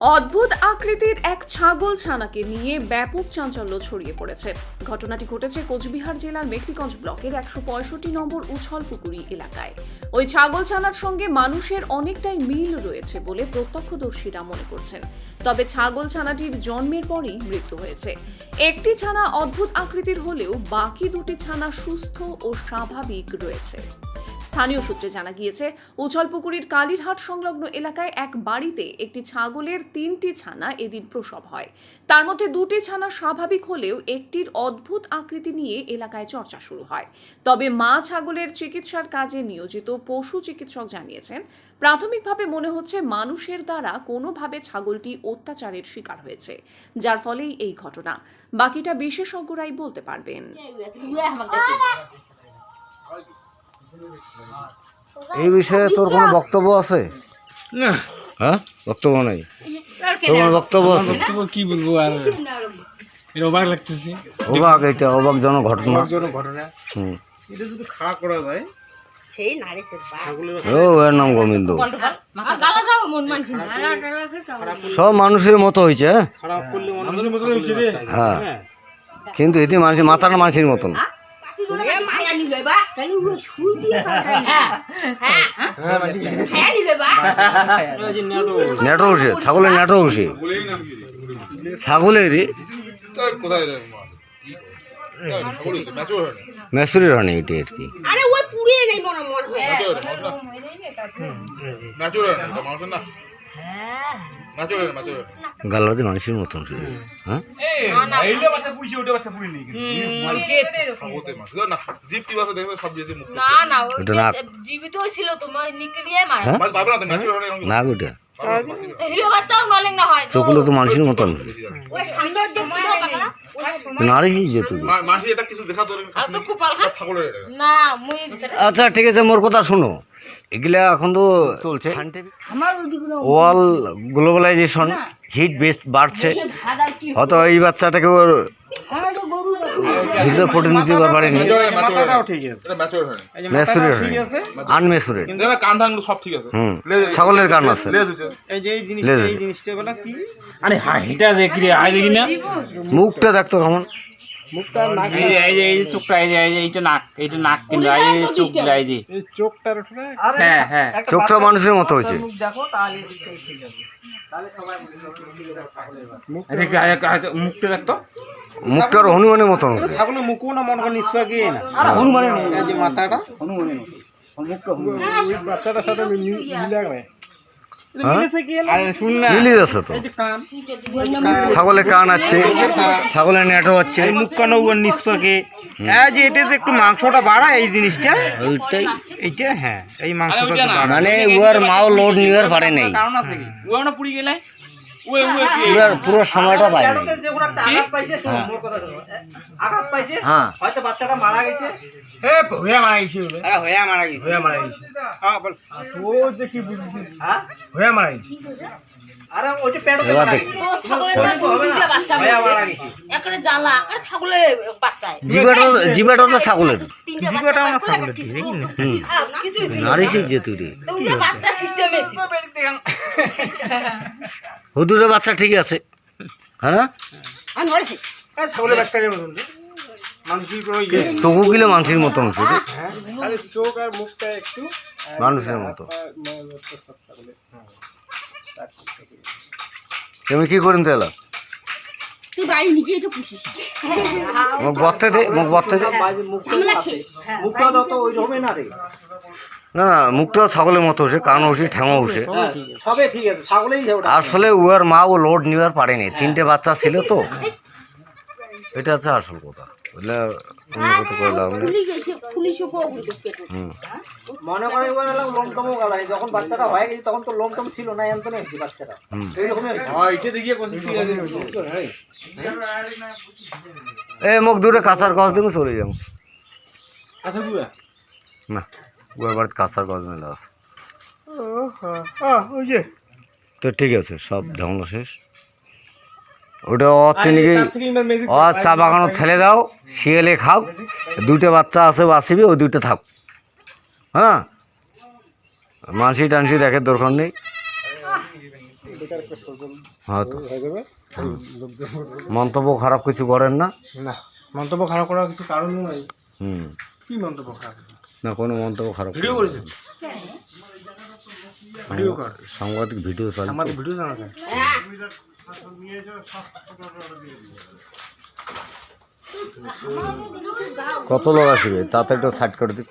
অদ্ভুত আকৃতির এক ছাগল ছানাকে নিয়ে ব্যাপক চাঞ্চল্য ছড়িয়ে পড়েছে। ঘটনাটি ঘটেছে কোচবিহার জেলার মেখলিগঞ্জ ব্লকের ১৬৫ নম্বর উছলপুকুরি এলাকায়। ওই ছাগল ছানার সঙ্গে মানুষের অনেকটাই মিল রয়েছে বলে প্রত্যক্ষদর্শীরা মনে করছেন। তবে ছাগল ছানাটির জন্মের পরেই মৃত্যু হয়েছে। একটি ছানা অদ্ভুত আকৃতির হলেও বাকি দুটি ছানা সুস্থ ও স্বাভাবিক রয়েছে। স্থানীয় সূত্রে জানা গিয়েছে, উছলপুকুরির কালীরহাট সংলগ্ন এলাকায় এক বাড়িতে একটি ছাগলের ৩টি ছানা এদিন প্রসব হয়। তার মধ্যে দুটি ছানা স্বাভাবিক হলেও একটির অদ্ভুত আকৃতি নিয়ে এলাকায় চর্চা শুরু হয়। তবে মা ছাগলের চিকিৎসার কাজে নিয়োজিত পশু চিকিৎসক জানিয়েছেন, প্রাথমিকভাবে মনে হচ্ছে মানুষের দ্বারা কোনোভাবে ছাগলটি অত্যাচারের শিকার হয়েছে, যার ফলেই এই ঘটনা। বাকিটা বিশেষজ্ঞরাই বলতে পারবেন। এই বিষয়ে তোর কোনো বক্তব্য আছে? না, হ্যাঁ, বক্তব্য নেই। তোর কোনো বক্তব্য আছে? বক্তব্য কি বলবো আর, এটা অবাক লাগতেছে। অবাক, এটা অবাকজনক ঘটনা। ঘটনা। এটা যদি খাওয়া করা যায় সেই নারিছে ও এর নাম গোবিন্দ। সব মানুষের মতো হয়েছে। খারাপ করলে মানুষের মতো হচ্ছে রে। হ্যাঁ, কিন্তু এটি মানুষের মাথার মানুষের মতন। নেটো উঠে, ছাগলের নেটো উঠে, ছাগলের মেসুরির হয়নি এটি আর কি। গালাতে মানুষের মতন শুধু। হ্যাঁ, জীবিত ছিল তোমার নিকলিয়ে মারা না ওটা চোখগুলো তো মানুষের মতন। নারী যেটুকু। আচ্ছা ঠিক আছে, মোর কথা শোনো। এগুলা এখন তো চলছে ওয়ার্ল্ড গ্লোবালাইজেশন, হিট বেস্ট বাড়ছে। হয়তো এই বাচ্চাটাকে ওর ভিতরে প্রোটিন দিতে পারেনি, আনমেসুরেট। ছাগলের কান আছে, মুখটা দেখতো কেমন, চোখটা মানুষের মতো হয়েছে। মুখটার হনুমানের মতন হচ্ছে। ছাগলের মুখ না মনে করেন নিষ্পাকি না, হনুমানের মাথাটা বাচ্চাটার সাথে মিলে যাচ্ছে তো। ছাগলের কান আছে, ছাগলের নেটো হচ্ছে, মুখ কান নিষ্পাকে। যে এটা যে একটু মাংসটা বাড়া এই জিনিসটা, ওইটাই এইটা। হ্যাঁ, এই মাংসটা মানে ওর মাও লোড নিয়ে পারে নাই, পুরো সময়টা পায় না। হ্যাঁ, হয়তো বাচ্চাটা মারা গেছে। জিবাটা তো ছাগলের নারিছে যে তুই হুদুরের বাচ্চা ঠিক আছে। হ্যাঁ, ছাগলের বাচ্চা চোখু গিলে মানুষের মতন শুধু, চোখ আর মুখটা একটু মানুষের মতো। তুমি কি করেন তাহলে? মুখ বর্তে দে, মুখ বর্তে দে। না না, মুখটাও ছাগলের মতো হচ্ছে, কান হচ্ছে, ঠ্যাঙা হচ্ছে। আসলে ওর মা ও লোড নিবার পারেনি, 3টে বাচ্চা ছিল তো, এটা হচ্ছে আসল কথা। মনে করে লোমটম গালাই, যখন বাচ্চাটা হয়ে গেছে তখন তো লোমটম ছিল না, এমন বাচ্চাটা মুখ দূরে কাঁচার গছ দিকে চলে যাবো না, ওর বাড়িতে কাঁচার গছ মেলা আছে তো। ঠিক আছে, সব ঝামেলা শেষ। ওটা চা বাগানো ফেলে দাও, শিয়ালে খাও। 2টে বাচ্চা আছে বাঁচিবি, ওই 2টে থাক। হ্যাঁ, মানসি টানসি দেখে দরকার নেই। হয়তো মন্তব্য খারাপ কিছু করেন না? না, মন্তব্য খারাপ করার কিছু কারণও নাই। হুম, কি মন্তব্য খারাপ? না কোনো মন্তব্য খারাপ ভিডিও করেন করেছে, না। ভিডিও কর, সাংবাদিক ভিডিও চালিয়ে আমাদের ভিডিও জানাচ্ছে। কত লোক আসবে তাতে একটু সাইড করে দিন।